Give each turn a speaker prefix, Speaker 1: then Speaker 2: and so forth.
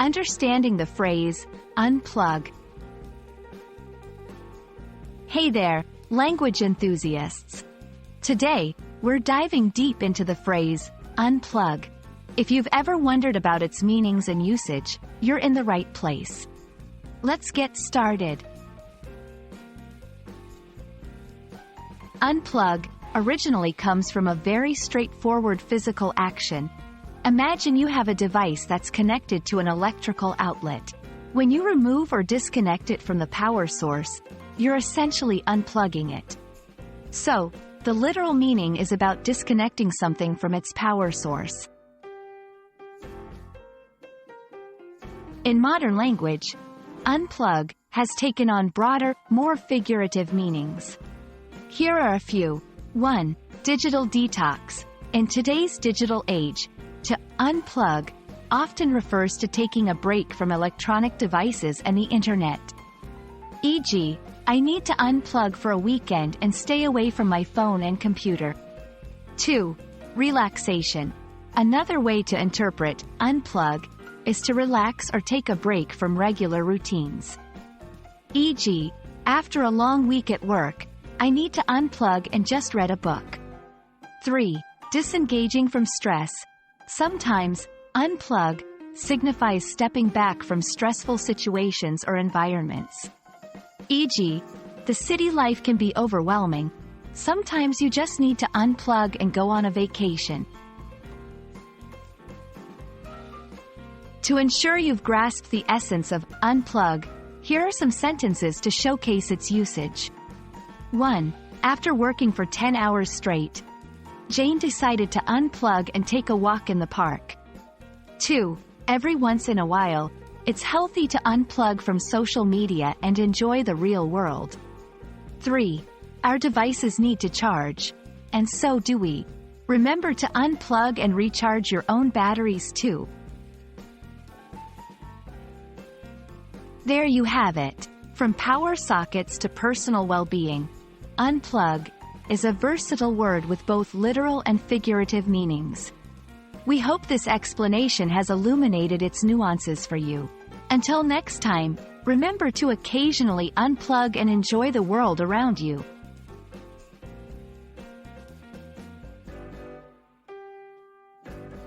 Speaker 1: Understanding the phrase, unplug. Hey there, language enthusiasts. Today, we're diving deep into the phrase, unplug. If you've ever wondered about its meanings and usage, you're in the right place. Let's get started. Unplug originally comes from a very straightforward physical action. Imagine you have a device that's connected to an electrical outlet. When you remove or disconnect it from the power source, you're essentially unplugging it. So, the literal meaning is about disconnecting something from its power source. In modern language, unplug has taken on broader, more figurative meanings. Here are a few. 1. Digital detox. In today's digital age, to unplug often refers to taking a break from electronic devices and the internet. E.g., I need to unplug for a weekend and stay away from my phone and computer. 2. Relaxation. Another way to interpret unplug is to relax or take a break from regular routines. E.g., after a long week at work, I need to unplug and just read a book. 3. Disengaging from stress. Sometimes, unplug signifies stepping back from stressful situations or environments. E.g., the city life can be overwhelming. Sometimes you just need to unplug and go on a vacation. To ensure you've grasped the essence of unplug, here are some sentences to showcase its usage. 1. After working for 10 hours straight, Jane decided to unplug and take a walk in the park. 2. Every once in a while, it's healthy to unplug from social media and enjoy the real world. 3. Our devices need to charge. And so do we. Remember to unplug and recharge your own batteries too. There you have it. From power sockets to personal well-being, unplug is a versatile word with both literal and figurative meanings. We hope this explanation has illuminated its nuances for you. Until next time, remember to occasionally unplug and enjoy the world around you.